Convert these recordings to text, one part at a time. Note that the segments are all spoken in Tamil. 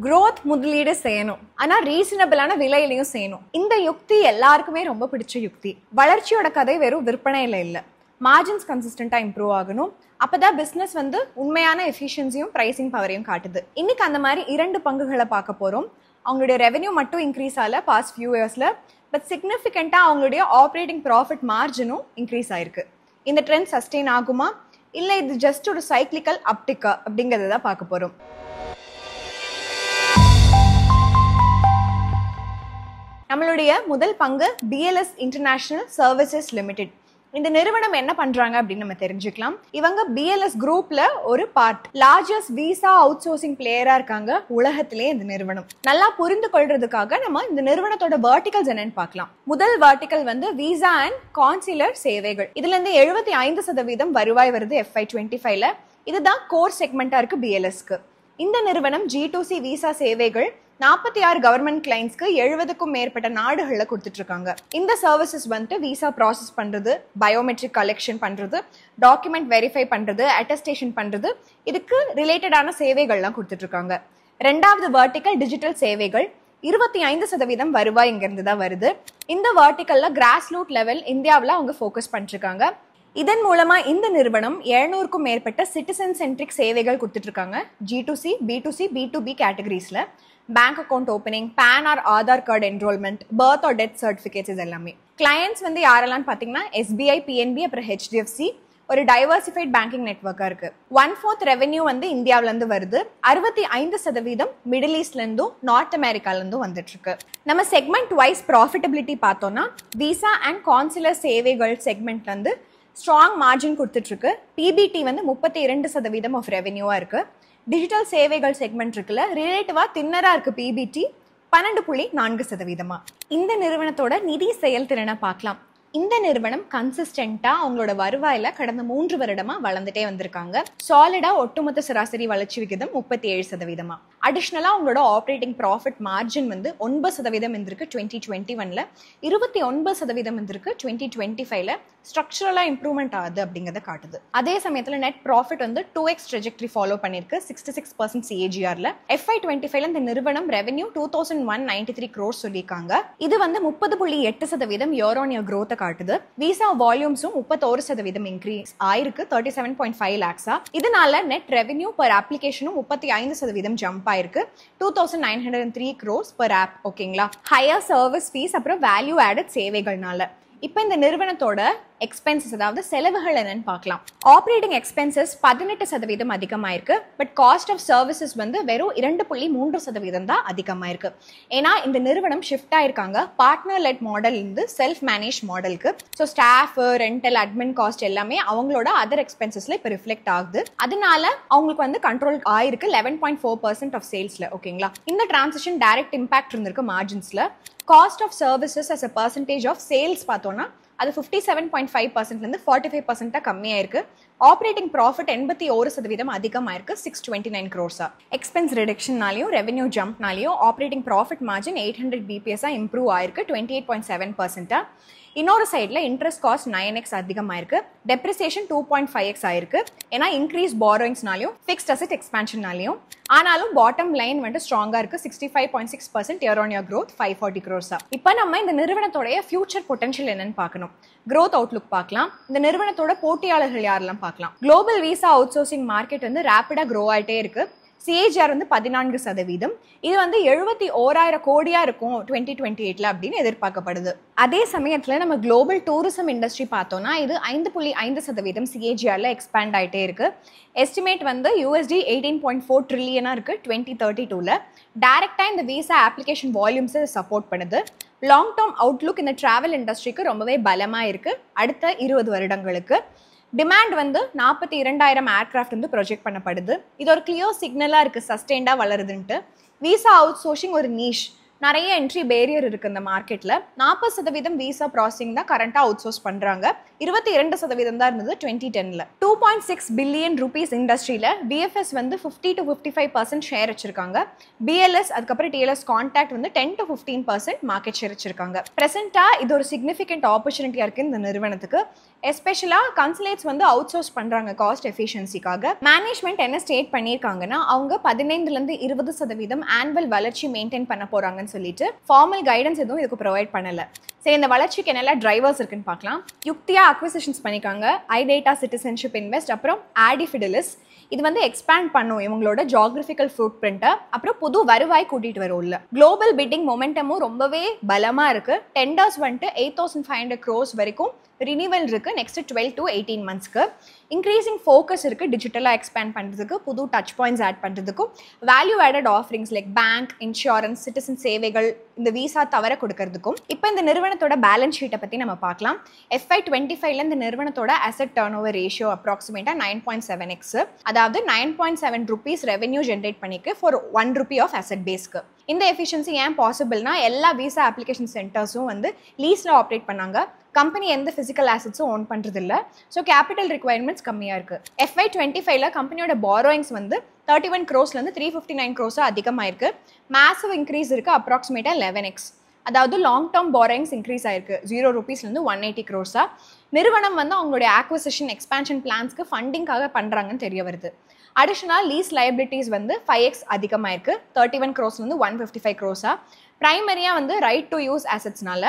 growth முதலீடு செய்யணும், ஆனா ரீசனபிளான விலையிலையும் செய்யணும். இந்த யுக்தி எல்லாருக்குமே ரொம்ப பிடிச்ச யுக்தி. வளர்ச்சியோட கதை வெறும் விற்பனையில இல்ல, மார்ஜின்ஸ் கன்சிஸ்டண்டா இம்ப்ரூவ் ஆகணும். அப்பதான் பிசினஸ் உண்மையான எஃபிஷியன்சியும் பிரைசிங் பவரையும் காட்டுது. இன்னைக்கு அந்த மாதிரி 2 பங்குகளை பார்க்க போறோம். அவங்களுடைய ரெவென்யூ மட்டும் இன்க்ரீஸ் ஆகல பாஸ்ட் ஃபியூ இயர்ஸ்ல, பட் சிக்னிஃபிகண்டா அவங்களுடைய ஆப்ரேட்டிங் ப்ராஃபிட் மார்ஜினும் இன்க்ரீஸ் ஆயிருக்கு. இந்த ட்ரெண்ட் சஸ்டெயின் ஆகுமா இல்ல இது ஜஸ்ட் ஒரு சைக்ளிக்கல் அப்டிக்கா அப்படிங்கறத தான் பார்க்க போறோம். நம்மளுடைய முதல் பங்கு BLS இன்டர்நேஷனல் சர்வீசஸ் லிமிடெட். இந்த நிறுவனம் என்ன பண்றாங்க அப்படின்னு நம்ம தெரிஞ்சுக்கலாம். இவங்க BLS குரூப்ல ஒரு part, largest visa outsourcing பிளேயரா இருக்காங்க உலகத்திலே. இந்த நிறுவனம் நல்லா புரிந்து கொள்றதுக்காக நம்ம இந்த நிறுவனத்தோட வெர்டிகல்ஸ் என்னன்னு பார்க்கலாம். முதல் வெர்டிகல் விசா அண்ட் கான்சுலர் சேவைகள். இதுல இருந்து 75% வருவாய் வருது FY25ல. இதுதான் கோர் செக்மெண்டா இருக்கு BLSக்கு. இந்த நிறுவனம் G2C விசா சேவைகள் 46 கவர்மெண்ட் கிளைண்ட்ஸ்க்கு 70க்கும் மேற்பட்ட நாடுகளில் கொடுத்துட்டு இருக்காங்க. இந்த சர்வீசஸ் விசா ப்ராசஸ் பண்றது, பயோமெட்ரிக் கலெக்ஷன் பண்றது, டாக்குமெண்ட் வெரிஃபை பண்றது, அட்டஸ்டேஷன் பண்றது, இதுக்கு ரிலேட்டடான சேவைகள்லாம் கொடுத்துட்டு இருக்காங்க. ரெண்டாவது வெர்டிகல் டிஜிட்டல் சேவைகள். 25% வருவாய் இங்கிருந்து தான் வருது. இந்த வெர்டிகல்ல கிராஸ் ரூட் லெவல் இந்தியாவில் அவங்க ஃபோக்கஸ் பண்ணிருக்காங்க. இதன் மூலமா இந்த நிறுவனம் 700க்கும் மேற்பட்ட சிட்டிசன் சென்ட்ரிக் சேவைகள் கொடுத்துட்டு இருக்காங்க. G2C, B2C, B2B கேட்டகரிஸ்ல bank account opening, PAN or Aadhaar card enrolment, birth or death certificates, இது எல்லாமே. கிளையன்ட்ஸ் யாரெல்லாம் பார்த்தீங்கன்னா SBI, PNB, அப்புறம் HDFC. ஒரு டைவர்சிஃபைட் பேங்கிங் நெட்வொர்க்கா இருக்கு. 1/4 ரெவென்யூ இந்தியாவில இருந்து வருது. 65% மிடில் ஈஸ்ட்ல இருந்தும் நார்த் அமெரிக்கால இருந்தும் வந்துட்டு இருக்கு. நம்ம செக்மெண்ட் வைஸ் ப்ராஃபிட்டபிலிட்டி பார்த்தோம்னா விசா அண்ட் கான்சுலர் சேவைகள் செக்மெண்ட்ல இருந்து ஸ்ட்ராங் மார்ஜின் கொடுத்துட்டு இருக்கு. PBT 32% ஆஃப் ரெவென்யூவா இருக்கு. டிஜிட்டல் சேவைகள் செக்மெண்ட் இருக்குல்ல, ரிலேட்டிவா தின்னரா இருக்கு PBT 12.4%. இந்த நிறுவனத்தோட நிதி செயல்திறனை பார்க்கலாம். இந்த நிறுவனம் கன்சிஸ்டன்டா அவங்களோட வருவாயில கடந்த 3 வருடமா வளர்ந்துட்டே வந்திருக்காங்க. சாலிடா ஒட்டுமொத்த சராசரி வளர்ச்சி விகிதம் 37%. அடிஷனலா அவங்களோட ஆப்ரேட்டிங் ப்ராஃபிட் மார்ஜின் 9% இருந்திருக்கு 2021ல, 29% இருந்திருக்கு 2025ல. ஸ்ட்ரக்சரலா இம்ப்ரூவ்மெண்ட் ஆகுது அப்படிங்கறத காட்டுது. அதே சமயத்துல net profit 2x trajectory follow பண்ணிருக்கு 66% CAGRல. FY25ல இந்த நிறுவனம் ரெவென்யூ 2193 crores சொல்லியிருக்காங்க. இது 30.8% இயர் ஆன் இயர் growth காட்டுது. விசா வால்யூம்ஸும் 31% இன்க்ரீஸ் ஆயிருக்கு 37.5 lakhs. இதனால நெட் ரெவென்யூ பர் அப்ளிகேஷனும் 35% ஜம்ப் ஆயிருக்கு 2903 crores பர் ஆப். ஓகேங்களா? ஹையர் சர்வீஸ் ஃபீஸ் அப்புறம் வேல்யூ ஆடட் சேவைகள்னால இப்போ இந்த நிறுவனத்தோட எக்ஸ்பென்சஸ், அதாவது செலவுகள் என்னன்னு பார்க்கலாம். ஆப்ரேட்டிங் எக்ஸ்பென்சஸ் 18% அதிகமாயிருக்கு. பட் காஸ்ட் ஆஃப் சர்வீசஸ் வெறும் 2.3% தான் அதிகமாயிருக்கு. ஏன்னா இந்த நிறுவனம் ஷிஃப்ட் ஆயிருக்காங்க பார்ட்னர் லெட் மாடல் இருந்து செல்ஃப் மேனேஜ் மாடலுக்கு. So staff, rental, admin cost எல்லாமே அவங்களோட அதர் எக்ஸ்பென்சஸ்ல இப்போ ரிஃப்ளெக்ட் ஆகுது. அதனால அவங்களுக்கு கண்ட்ரோல் ஆயிருக்கு 11.4% ஆஃப் சேல்ஸ்ல. ஓகேங்களா? இந்த டிரான்சிஷன் டைரக்ட் இம்பாக்ட் இருந்திருக்கு மார்ஜின்ஸ்ல. Cost of services as a percentage of sales பார்த்தோம்னா அது 57.5% 45% கம்மியாயிருக்கு. ஆப்ரேட்டிங் ப்ராஃபிட் 81% அதிகமாயிருக்கு 629 crores. எக்ஸ்பென்ஸ் ரிடக்ஷன்னாலையும் ரெவென்யூ ஜம்ப்னாலையும் operating profit margin 800 BPS improve ஆயிருக்கு 28.7%. இன்னொரு சைட்ல இன்ட்ரெஸ்ட் காஸ்ட் 9x அதிகமாயிருக்கு. டெப்ரிசியேஷன் 2.5x ஆயிருக்கு. ஏன்னா இன்க்ரீஸ் பாரோயிங்ஸ்னாலையும் ஃபிக்ஸ்ட் அசெட் எக்ஸ்பான்ஷன்னாலையும். ஆனாலும் பாட்டம் லைன் ஸ்ட்ராங்கா இருக்கு 65.6% year on year growth 540 crores. இப்போ நம்ம இந்த நிறுவனத்தோட ஃபியூச்சர் பொட்டன்ஷியல் என்னன்னு பார்க்கணும். growth outlook பார்க்கலாம். இந்த நிறுவனத்தோட போட்டியாளர்கள் யாரெல்லாம் பார்க்கலாம். Global visa outsourcing market ரேப்பிடா க்ரோ ஆயிட்டே இருக்கு. CAGR 14%. இது 71,000 கோடியா இருக்கும் 2028ல அப்படின்னு எதிர்பார்க்கப்படுது. அதே சமயத்துல நம்ம குளோபல் டூரிசம் இண்டஸ்ட்ரி பார்த்தோம்னா இது 5.5% CAGRல எக்ஸ்பேண்ட் ஆயிட்டே இருக்கு. எஸ்டிமேட் USD 18.4 trillion இருக்கு 2032ல. டைரக்டா இந்த விசா அப்ளிகேஷன் வால்யூம்ஸ் சப்போர்ட் பண்ணுது. லாங் டேர்ம் அவுட்லுக் இந்த டிராவல் இண்டஸ்ட்ரிக்கு ரொம்பவே பலமா இருக்கு அடுத்த 20 வருடங்களுக்கு. டிமாண்ட் 42,000 ஏர்கிராஃப்ட் ப்ரொஜெக்ட் பண்ணப்படுது. இது ஒரு கிளியர் சிக்னலா இருக்கு சஸ்டெயின்டா வளருதுன்ட்டு. விசா அவுட் சோர்சிங் ஒரு நீஷ், நிறைய என்ட்ரி பேரியர் இருக்கு இந்த மார்க்கெட்ல. 40% விசா ப்ராசஸிங் தான் கரண்டா அவுட் சோர்ஸ் பண்றாங்க. 22% தான் இருந்தது 2010ல. 2.6 பில்லியன் ரூபீஸ் இண்டஸ்ட்ரியில BFS வந்து 50 to 55% ஷேர் வச்சிருக்காங்க. BLS அதுக்கப்புறம் TLS கான்டாக்ட் வந்து 10 to 15% மார்க்கெட் ஷேர் வச்சிருக்காங்க. பிரசன்டா இது ஒரு சிக்னிஃபிகண்ட் ஆப்பர்ச்சுனிட்டியா இருக்கு இந்த நிறுவனத்துக்கு. எஸ்பெஷலா கன்சல்டேட்ஸ் வந்து அவுட் சோர்ஸ் பண்றாங்க காஸ்ட் எஃபிஷியன்சிக்காக. மேனேஜ்மெண்ட் என்ன ஸ்டேட் பண்ணியிருக்காங்கன்னா அவங்க 15லேருந்து 20% ஆனுவல் வளர்ச்சி மெயின்டைன் பண்ண போறாங்கன்னு சொல்லிட்டு ஃபார்மல் கைடன்ஸ் எதுவும் இதுக்கு ப்ரொவைட் பண்ணல. சரி, இந்த வளர்ச்சிக்கு என்னெல்லாம் டிரைவர்ஸ் இருக்குன்னு பார்க்கலாம். யுக்தியா அக்விசிஷன்ஸ் பண்ணிக்காங்க, ஐடேட்டா, சிட்டிசன்ஷிப் இன்வெஸ்ட், அப்புறம் ஆடி ஃபிடலிஸ். இது வந்து எக்ஸ்பேண்ட் பண்ணும் இவங்களோட ஜியோகிராஃபிக்கல் ஃபுட் பிரிண்ட்டை, அப்புறம் புது வருவாய் கூட்டிட்டு வரும் உள்ள. குளோபல் பிட்டிங் மொமெண்டமும் ரொம்பவே பலமா இருக்கு. டெண்டர்ஸ் வந்துட்டு 8500 crores வரைக்கும் ரினிவல் இருக்கு நெக்ஸ்ட் 12 to 18 monthsக்கு. இன்க்ரீசிங் ஃபோக்கஸ் இருக்கு டிஜிட்டலாக எக்ஸ்பேண்ட் பண்ணுறதுக்கு, புது டச் பாயிண்ட்ஸ் ஆட் பண்ணுறதுக்கும், value added offerings like bank, insurance, citizen சேவைகள், இந்த விசா தவிர கொடுக்கறதுக்கும். இப்போ இந்த நிறுவனத்தோட பேலன்ஸ் ஷீட்டை பற்றி நம்ம பார்க்கலாம். FY25ல இந்த நிறுவனத்தோட அசெட் டர்ன் ஓவர் ரேஷியோ அப்ராக்சிமேட்டாக 9.7x, அதாவது 9.7 rupees ரெவென்யூ ஜென்ரேட் பண்ணிக்கு ஃபார் 1 rupee ஆஃப் அசெட் பேஸ்க்கு. இந்த எஃபிஷியன்சி ஏன் பாசிபிள்னா எல்லா விசா அப்ளிகேஷன் சென்டர்ஸும் வந்து லீஸில் ஆப்ரேட் பண்ணாங்க. கம்பெனி எந்த ஃபிசிக்கல் ஆசட்ஸும் ஓன் பண்ணுறது இல்லை. ஸோ கேபிட்டல் ரிக்வயர்மெண்ட்ஸ் கம்மியாக இருக்குது. FY25ல கம்பெனியோட பாரோயிங்ஸ் வந்து 31 crores-லேருந்து 359 crores அதிகமாக இருக்குது. மேசிவ் இன்க்ரீஸ் இருக்குது அப்ராக்சிமேட்டாக 11x. அதாவது லாங் டேர்ம் பாரோயிங்ஸ் இன்க்ரீஸ் ஆயிருக்கு 0 rupees-லேருந்து 180 crores. நிறுவனம் வந்து அவங்களுடைய ஆக்விசிஷன் எக்ஸ்பான்ஷன் பிளான்ஸ்க்கு ஃபண்டிங்காக பண்ணுறாங்கன்னு தெரிய வருது. அடிஷனல் லீஸ் லயபிலிட்டிஸ் வந்து 5x அதிகமாக இருக்குது 31 crores-லேருந்து 155 crores. ப்ரைமரியாக வந்து ரைட் டு யூஸ் அசட்ஸ்னால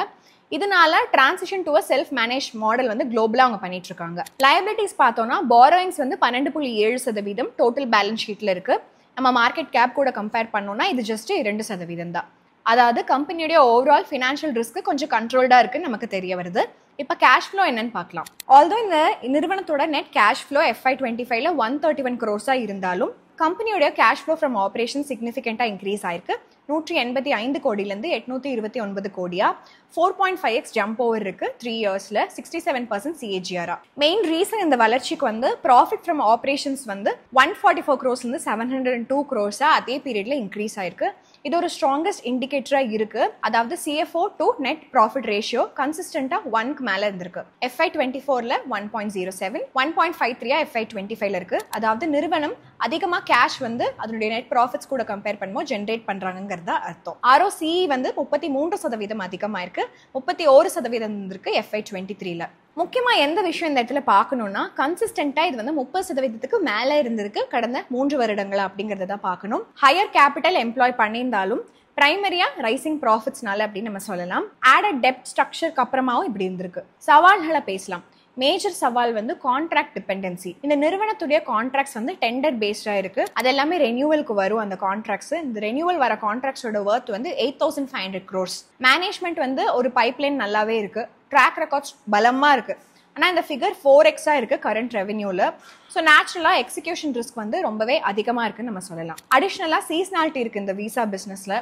இதனால transition to a self manage model வந்து குளோபலாக அவங்க பண்ணிட்டு இருக்காங்க. லயபிலிட்டிஸ் பார்த்தோம்னா பாரோயிங்ஸ் வந்து 12.7% டோட்டல் பேலன்ஸ் ஷீட்டில் இருக்குது. நம்ம மார்க்கெட் கேப் கூட கம்பேர் பண்ணோம்னா இது ஜஸ்ட் 2% தான். அதாவது கம்பெனியோடைய ஓவரால் ஃபினான்ஷியல் ரிஸ்க் கொஞ்சம் கண்ட்ரோல்டாக இருக்குன்னு நமக்கு தெரிய வருது. இப்போ கேஷ் ஃப்ளோ என்னன்னு பார்க்கலாம். ஆல்தோ இந்த நிறுவனத்தோட நெட் கேஷ் ஃப்ளோ FY25ல 131 crores இருந்தாலும் கம்பெனியோட கேஷ் ஃப்ளோ ஃப்ரம் ஆப்ரேஷன் சிக்னிஃபிகண்டாக இன்க்ரீஸ் ஆயிருக்கு. 185 கோடியிலேருந்து 829 கோடியா 4.5x ஜம்ப் ஓவர் இருக்கு 3 yearsல 67% CAGR. மெயின் ரீசன் இந்த வளர்ச்சிக்கு வந்து ப்ராஃபிட் ஃப்ரம் ஆப்ரேஷன்ஸ் வந்து 144 crores-லேருந்து 702 crores அதே பீரியட்ல இன்க்ரீஸ் ஆயிருக்கு. இது ஒரு ஸ்ட்ராங்கஸ்ட் இண்டிகேட்டராக இருக்கு. அதாவது CFO to net profit ratio கன்சிஸ்டண்டாக 1க்கு மேலே இருந்திருக்கு. FY24ல 1.07, 1.53 FY25ல இருக்கு. அதாவது நிறுவனம் அதிகமாக கேஷ் வந்து அதனுடைய நெட் ப்ராஃபிட்ஸ் கூட கம்பேர் பண்ணும்போது ஜென்ரேட் பண்றாங்கிறதா அர்த்தம். ROCE வந்து 33% அதிகமாக இருக்கு, 31% இருக்கு FY23ல. முக்கியமாக எந்த விஷயம் இந்த இடத்துல பார்க்கணும்னா கன்சிஸ்டண்டாக இது வந்து 30%க்கு மேலே இருந்திருக்கு கடந்த 3 வருடங்களா அப்படிங்கிறத தான் பார்க்கணும். ஹையர் கேபிட்டல் எம்ப்ளாய் பண்ணியிருந்தாலும் பிரைமரியா ரைசிங் ப்ராஃபிட்ஸ்னால அப்படின்னு நம்ம சொல்லலாம். ஆடட் டெப்ட் ஸ்ட்ரக்சருக்கு அப்புறமாவும் இப்படி இருந்திருக்கு. சவால்களை பேசலாம். மேஜர் சவால் வந்து கான்ட்ராக்ட் டிபெண்டன்சி. இந்த நிறுவனத்துடைய கான்ட்ராக்ட்ஸ் வந்து டெண்டர் பேஸ்டாக இருக்கு. அது எல்லாமே ரெனியூவலுக்கு வரும். அந்த கான்ட்ராக்ட்ஸ் இந்த ரெனியூவல் வர கான்ட்ராக்ட்ஸோட வர்த் வந்து 8500 crores. மேனேஜ்மெண்ட் வந்து ஒரு பைப்லைன் நல்லாவே இருக்கு. ட்ராக் ரெக்கார்ட்ஸ் பலமாக இருக்குது. ஆனால் இந்த ஃபிகர் 4x இருக்குது கரண்ட் ரெவென்யூவில். ஸோ நேச்சுரலாக எக்ஸிக்யூஷன் ரிஸ்க் வந்து ரொம்பவே அதிகமாக இருக்குன்னு நம்ம சொல்லலாம். அடிஷ்னலாக சீசனாலிட்டி இருக்குது இந்த விசா பிஸ்னஸில்.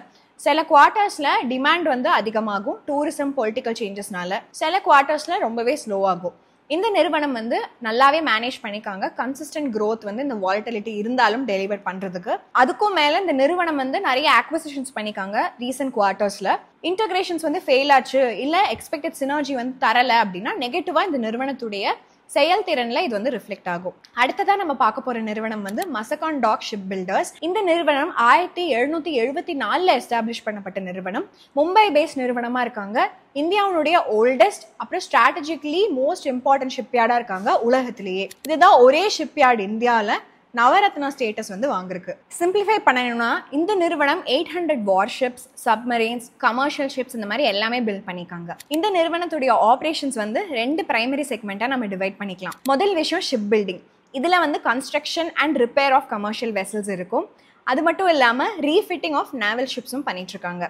சில குவார்ட்டர்ஸில் டிமாண்ட் வந்து அதிகமாகும் டூரிசம் பொலிட்டிக்கல் சேஞ்சஸ்னால. சில குவார்ட்டர்ஸில் ரொம்பவே ஸ்லோவாகும். இந்த நிறுவனம் வந்து நல்லாவே மேனேஜ் பண்ணிக்காங்க. கன்சிஸ்டன்ட் க்ரோத் வந்து இந்த வாலட்டிலிட்டி இருந்தாலும் டெலிவர் பண்றதுக்கு. அதுக்கும் மேல இந்த நிறுவனம் வந்து நிறைய ஆக்விசிஷன்ஸ் பண்ணிக்காங்க ரீசன்ட் குவார்ட்டர்ஸ்ல. இன்டகிரேஷன்ஸ் வந்து ஃபெயில் ஆச்சு இல்ல எக்ஸ்பெக்டட் சினர்ஜி வந்து தரல அப்படின்னா நெகட்டிவா இந்த நிறுவனத்துடைய செயல்திறன்ல இது வந்து ரிஃப்ளெக்ட் ஆகும். அடுத்ததான் நம்ம பார்க்க போற நிறுவனம் வந்து மசகான் டாக் ஷிப் பில்டர்ஸ். இந்த நிறுவனம் 1774ல எஸ்டாப்ளிஷ் பண்ணப்பட்ட நிறுவனம். மும்பை பேஸ்ட் நிறுவனமா இருக்காங்க. இந்தியாவுடைய ஓல்டஸ்ட் அப்புறம் ஸ்ட்ராட்டஜிக்கலி மோஸ்ட் இம்பார்ட்டன்ட் ஷிப்யார்டா இருக்காங்க உலகத்திலேயே. இதுதான் ஒரே ஷிப்யார்டு இந்தியாவில் நவரத்னா ஸ்டேட்டஸ் வந்து வாங்கிருக்கு. சிம்பிளிஃபை பண்ணணும்னா இந்த நிறுவனம் 800 வார்ஷிப்ஸ், சப்மரீன்ஸ், கமர்ஷியல் ஷிப்ஸ் இந்த மாதிரி எல்லாமே பில்ட் பண்ணிக்காங்க. இந்த நிறுவனத்துடைய ஆப்ரேஷன்ஸ் வந்து 2 பிரைமரி செக்மெண்ட்டாக நம்ம டிவைட் பண்ணிக்கலாம். முதல் விஷயம் ஷிப் பில்டிங். இதில் வந்து construction and repair of commercial vessels இருக்கும். அது மட்டும் இல்லாமல் ரீஃபிட்டிங் ஆஃப் நேவல் ஷிப்ஸும் பண்ணிட்டு இருக்காங்க.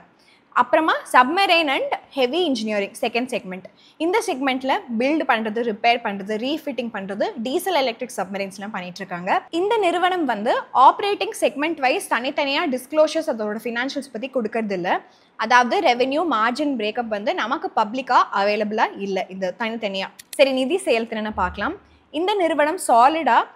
அப்புறமா submarine and heavy engineering second segment. இந்த செக்மெண்ட்ல பில்டு பண்றது, ரிப்பேர் பண்றது, ரீஃபிட்டிங் பண்றது, டீசல் எலக்ட்ரிக் சப்மரைன்ஸ்லாம் பண்ணிட்டு இருக்காங்க. இந்த நிறுவனம் வந்து ஆப்ரேட்டிங் செக்மெண்ட் வைஸ் தனித்தனியாக டிஸ்க்ளோஷர்ஸ் அதோட ஃபினான்ஷியல்ஸ் பற்றி கொடுக்கறது இல்லை. அதாவது ரெவென்யூ மார்ஜின் பிரேக்கப் வந்து நமக்கு பப்ளிக்காக அவைலபிளாக இல்லை இது தனித்தனியாக. சரி, நிதி செயல்திறனை பார்க்கலாம். இந்த நிறுவனம் சாலிடாக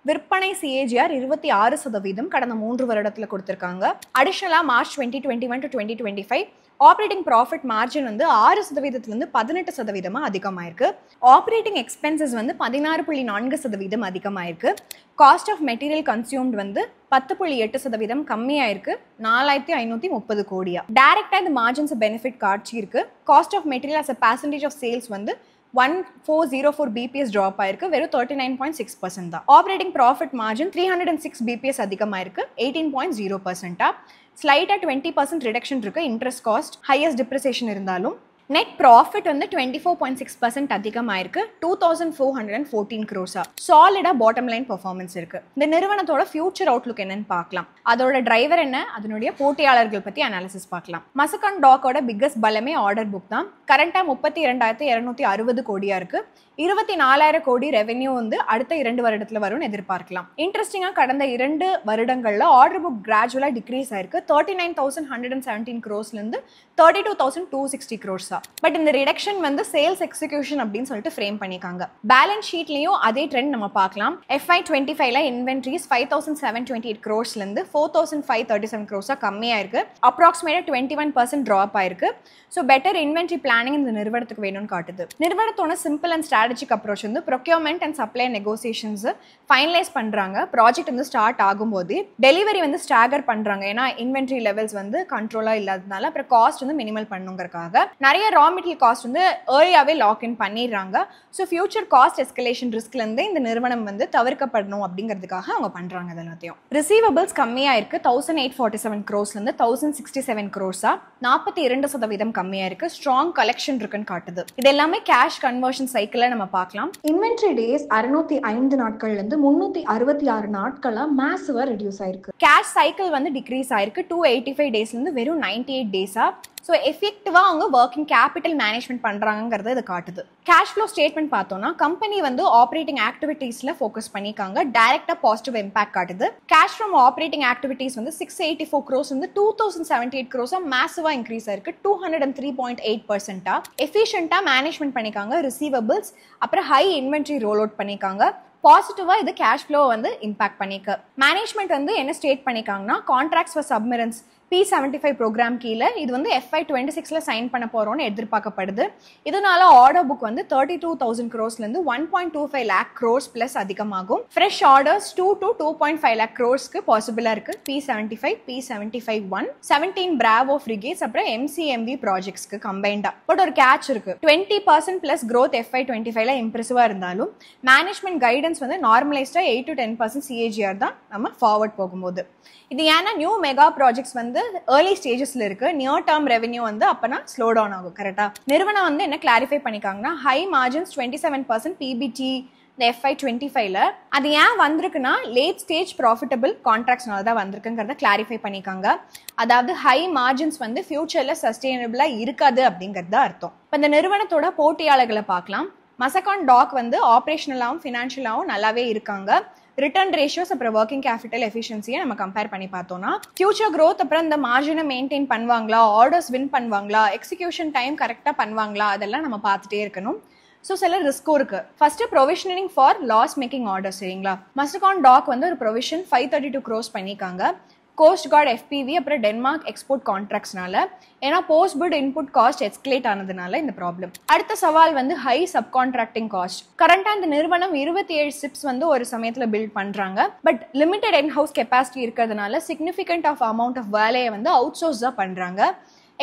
விற்பனை CAGR 26% கடந்த 3 வருடத்துல கொடுத்திருக்காங்க. அடிஷனலா March 2021 to 2025 operating profit margin வந்து 6%லிருந்து 18% அதிகமாயிருக்கு. ஆப்ரேட்டிங் எக்ஸ்பென்சஸ் வந்து 16.4% அதிகமாயிருக்கு. காஸ்ட் ஆஃப் மெட்டீரியல் கன்சியூம்ட் வந்து 10.8% கம்மியாயிருக்கு. 4530 கோடியா. டைரக்டா இந்த மார்ஜின்ஸ் பெனிஃபிட் காட்சி இருக்கு. Cost of material as a percentage of sales வந்து 1404 BPS ட்ராப் ஆயிருக்கு. வெறும் 39.6% தான். ஆப்ரேட்டிங் ப்ராஃபிட் மார்ஜின் 306 BPS அதிகமாயிருக்கு. 18.0%. ஸ்லைட்டா 20% ரிடக்ஷன் இருக்கு. இன்ட்ரெஸ்ட் காஸ்ட், ஹையஸ்ட் டிப்ரிசியேஷன் இருந்தாலும் நெட் ப்ராஃபிட் வந்து 24.6% அதிகமாயிருக்கு. 2414 crores. சாலிடா பாட்டம் லைன் பெர்ஃபார்மன்ஸ் இருக்கு. இந்த நிறுவனத்தோட ஃபியூச்சர் அவுட்லுக் என்னன்னு பார்க்கலாம். அதோட டிரைவர் என்ன, அதனுடைய போட்டியாளர்கள் பத்தி அனாலிசிஸ் பார்க்கலாம். மசகான் டாக்கோட பிக்கஸ்ட் பலமே ஆர்டர் புக் தான். கரண்டா 32,260 கோடியா இருக்கு. 24,000 கோடி ரெவென்யூ வந்து அடுத்த 2 வருடத்துல வரும்னு எதிர்பார்க்கலாம். இன்ட்ரெஸ்டிங்கா கடந்த 2 வருடங்கள்ல ஆர்டர் புக் கிராஜுவலா டிக்ரீஸ் ஆயிருக்கு. 39,117 crores இருந்து 32,260 crores. பட் இந்த ரிடக்ஷன் வந்து சேல்ஸ் எக்ஸிகியூஷன் அப்படின்னு சொல்லிட்டு ஃப்ரேம் பண்ணிக்காங்க. பேலன்ஸ் ஷீட்லயும் அதே ட்ரெண்ட் நம்ம பார்க்கலாம். FY25ல இன்வென்ட்ரிஸ் 5,728 crores இருந்து 4,537 crores கம்மியா இருக்கு. அப்ராக்சிமேட்டா 21% ட்ராப் ஆயிருக்கு. ஸோ பெட்டர் இன்வென்ட்ரி பிளானிங் இந்த நிறுவனத்துக்கு வேணும்னு காட்டுது. நிறுவனத்தோட சிம்பிள் அண்ட் ஸ்ட்ராட்டஜிக் அப்ரோச் வந்து procurement and supply negotiations finalise பண்றாங்க. ப்ராஜெக்ட் வந்து ஸ்டார்ட் ஆகும்போது டெலிவரி வந்து ஸ்டாகர் பண்றாங்க. ஏன்னா இன்வென்ட்ரி லெவல்ஸ் வந்து கண்ட்ரோலா இல்லாததுனால அப்புறம் காஸ்ட் வந்து மினிமல் பண்ணுங்கிறதுக்காக நிறைய ரா மெட்டீரியல் காஸ்ட் வந்து ஏர்லியாவே லாக் இன் பண்ணிடுறாங்க. ஸோ ஃபியூச்சர் காஸ்ட் எஸ்கலேஷன் ரிஸ்க்ல இருந்து இந்த நிறுவனம் வந்து தவிர்க்கப்படணும் அப்படிங்கிறதுக்காக அவங்க பண்றாங்க. எல்லாத்தையும் ரிசீவபிள்ஸ் கம்மியா இருக்கு. 1,847 crores இருந்து 1,067 crores 42% கம்மியா இருக்கு. ஸ்ட்ராங் கலெக்ஷன் இருக்குன்னு காட்டுது. இது எல்லாமே கேஷ் கன்வர்ஷன் சைக்கிள நம்ம பார்க்கலாம். இன்வென்ட்ரி டேஸ் 605 நாட்கள்ல இருந்து 366 நாட்களா மேசிவா ரெடியூஸ் ஆயிருக்கு. கேஷ் சைக்கிள் வந்து டிக்ரீஸ் ஆயிருக்கு. 285 டேஸ்ல இருந்து வெறும் 98 டேஸா. ஸோ எஃபெக்டிவா அவங்க ஒர்க்கிங் கேபிட்டல் மேனேஜ்மெண்ட் பண்றாங்கிறத இது காட்டுது. கேஷ் ஃப்ளோ ஸ்டேட்மெண்ட் பார்த்தோம்னா கம்பெனி வந்து ஆப்ரேட்டிங் ஆக்டிவிட்டீஸ்ல ஃபோக்கஸ் பண்ணிக்காங்க. டைரக்டா பாசிட்டிவ் இம்பாக்ட் காட்டுது. கேஷ் ஃப்ரம் ஆப்ரேட்டிங் ஆக்டிவிட்டீஸ் வந்து 684 crores வந்து 2,078 crores மேசிவா இன்க்ரீஸ் ஆயிருக்கு. 203.8%. எஃபிஷியன்ட்டா மேனேஜ்மெண்ட் பண்ணிக்காங்க. ரிசீவபிள்ஸ் அப்புறம் ஹை இன்வென்ட்ரி ரோல் அவுட் பண்ணிக்காங்க. பாசிட்டிவா இது கேஷ் ஃப்ளோ வந்து இம்பாக்ட் பண்ணிக்க. மேனேஜ்மெண்ட் வந்து என்ன ஸ்டேட் பண்ணிக்காங்கன்னா contracts for submarines P75 programme கீழே இது வந்து FY26ல சைன் பண்ண போறோம்னு எதிர்பார்க்கப்படுது. இதனால ஆர்டர் புக் வந்து 32,000 crores-ல இருந்து 1.25 lakh crores பிளஸ் அதிகமாகும். ஃப்ரெஷ் ஆர்டர்ஸ் 2 to 2.5 lakh crores-க்கு பாசிபிளா இருக்கு. P75, P75-1, 17 Bravo frigates அப்புறம் MCMV ப்ராஜெக்ட்ஸ்க்கு கம்பைண்டா. பட் ஒரு கேட்ச் இருக்கு. 20% பிளஸ் growth FY25ல இம்ப்ரெசிவா இருந்தாலும் மேனேஜ்மெண்ட் கைடன்ஸ் வந்து நார்மலைஸ்டா 8 to 10% CAGR தான் நம்ம ஃபார்வர்ட் போகும்போது. இது ஏன்னா நியூ மெகா ப்ராஜெக்ட்ஸ் வந்து ஏர்லி ஸ்டேஜஸ்ல இருக்கு. நியர் டேர்ம் ரெவென்யூ வந்து அப்பனா ஸ்லோ டவுன் ஆகும். கரெக்டா? நிறுவனம் வந்து என்ன கிளாரிஃபை பண்ணிக்காங்கன்னா ஹை மார்ஜின்ஸ் 27% PBT இந்த FY25ல அது ஏன் வந்திருக்குன்னா லேட் ஸ்டேஜ் ப்ராஃபிட்டபிள் கான்ட்ராக்ட்ஸ்னால தான் வந்திருக்குங்கிறத கிளாரிஃபை பண்ணிக்காங்க. அதாவது ஹை மார்ஜின்ஸ் வந்து ஃபியூச்சர்ல சஸ்டெயினபிளா இருக்காது அப்படிங்கிறது தான் அர்த்தம். இப்போ இந்த நிறுவனத்தோட போட்டியாளர்களை பார்க்கலாம். மசகான் டாக் வந்து ஆப்ரேஷனலாகவும் ஃபினான்ஷியலாகவும் நல்லாவே இருக்காங்க. ரிட்டர்ன் ரேஷியோஸ் அப்புறம் ஒர்க்கிங் கேபிட்டல் எஃபிஷியன்சியை நம்ம கம்பேர் பண்ணி பார்த்தோம்னா ஃபியூச்சர் க்ரோத் அப்புறம் இந்த மார்ஜினை மெயின்டைன் பண்ணுவாங்களா, ஆர்டர்ஸ் வின் பண்ணுவாங்களா, எக்ஸிகியூஷன் டைம் கரெக்டாக பண்ணுவாங்களா, அதெல்லாம் நம்ம பார்த்துட்டே இருக்கணும். ஸோ சில ரிஸ்க்கும் இருக்கு. First provisioning for loss making order. சரிங்களா? மஸ்டகான் டாக் வந்து ஒரு ப்ரொவிஷன் 532 crores பண்ணிக்காங்க. கோஸ்ட் கார்டு FPV அப்புறம் டென்மார்க் எக்ஸ்போர்ட் கான்ட்ராக்ட்ஸ்னால. ஏன்னா post bid input cost escalate ஆனதுனால இந்த ப்ராப்ளம். அடுத்த சவால் வந்து ஹை சப் கான்ட்ராக்டிங் காஸ்ட். கரண்டா இந்த நிறுவனம் 27 சிப்ஸ் வந்து ஒரு சமயத்துல பில்ட் பண்றாங்க. But limited in house capacity இருக்கிறதுனால சிக்னிஃபிகண்ட் ஆஃப் அமௌண்ட் ஆஃப் வேலையை வந்து அவுட் சோர்ஸ் தான் பண்றாங்க.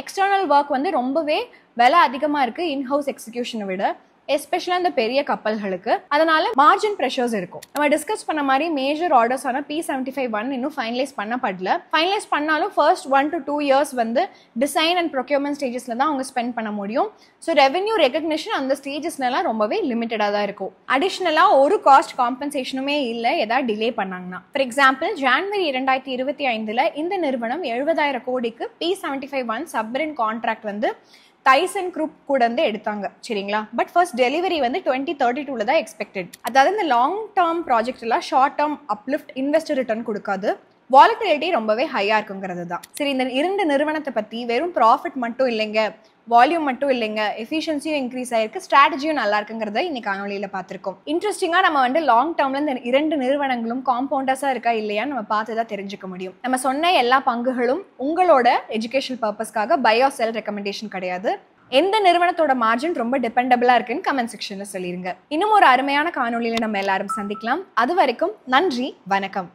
எக்ஸ்டர்னல் ஒர்க் வந்து ரொம்பவே விலை அதிகமா இருக்கு இன்ஹவுஸ் எக்ஸிகியூஷனை விட, எஸ்பெஷலாக இந்த பெரிய கப்பல்களுக்கு. அதனால மார்ஜின் ப்ரெஷர்ஸ் இருக்கும். நம்ம டிஸ்கஸ் பண்ண மாதிரி மேஜர் ஆர்டர்ஸ் ஆனால் P75-1 இன்னும் ஃபைனலைஸ் பண்ணப்படல. ஃபைனலைஸ் பண்ணாலும் ஃபர்ஸ்ட் 1 to 2 years வந்து டிசைன் அண்ட் ப்ரொக்யூர்மெண்ட் ஸ்டேஜஸ்ல தான் அவங்க ஸ்பெண்ட் பண்ண முடியும். ஸோ ரெவென்யூ ரெகக்னிஷன் அந்த ஸ்டேஜஸ்லாம் ரொம்பவே லிமிட்டடாக தான் இருக்கும். அடிஷ்னலாக ஒரு காஸ்ட் காம்பன்சேஷனுமே இல்லை ஏதாவது டிலே பண்ணாங்கன்னா. ஃபார் எக்ஸாம்பிள் ஜனவரி 2025 இந்த நிறுவனம் 70,000 கோடிக்கு P75-1 சப்மரின் கான்ட்ராக்ட் வந்து டைசன் குரூப் கூட வந்து எடுத்தாங்க. சரிங்களா? பட் ஃபர்ஸ்ட் டெலிவரி வந்து 2032ல தான் எக்ஸ்பெக்டட். அதாவது இந்த லாங் டேர்ம் ப்ராஜெக்ட் எல்லாம் short term uplift investor return கொடுக்காது. வாலட்டிலிட்டி ரொம்பவே ஹையா இருக்குங்கிறது தான். சரி, இந்த 2 நிறுவனத்தை பத்தி வெறும் ப்ராஃபிட் மட்டும் இல்லைங்க, வால்யூம் மட்டும் இல்லைங்க, எஃபிஷியன்சியும் இன்க்ரீஸ் ஆயிருக்கு, ஸ்ட்ராட்டஜியும் நல்லா இருக்குங்கிறத இன்னைக்கு காணொலியில பார்த்திருக்கோம். இன்ட்ரெஸ்டிங்கா நம்ம லாங் டேர்ம்ல இந்த 2 நிறுவனங்களும் காம்பவுண்டர்ஸா இருக்கா இல்லையான்னு நம்ம பார்த்து தான் தெரிஞ்சுக்க முடியும். நம்ம சொன்ன எல்லா பங்குகளும் உங்களோட எஜுகேஷனல் பர்பஸ்க்காக பை ஆர் செல் ரெக்கமெண்டேஷன் கிடையாது. எந்த நிறுவனத்தோட மார்ஜின் ரொம்ப டிபெண்டபிளா இருக்குன்னு கமெண்ட் செக்ஷன்ல சொல்லிருங்க. இன்னும் ஒரு அருமையான காணொலியில நம்ம எல்லாரும் சந்திக்கலாம். அது வரைக்கும் நன்றி, வணக்கம்.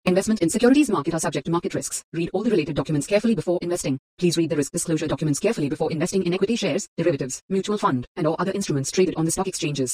Investment in securities market are subject to market risks. Read all the related documents carefully before investing. Please read the risk disclosure documents carefully before investing in equity shares, derivatives, mutual fund, and or other instruments traded on the stock exchanges.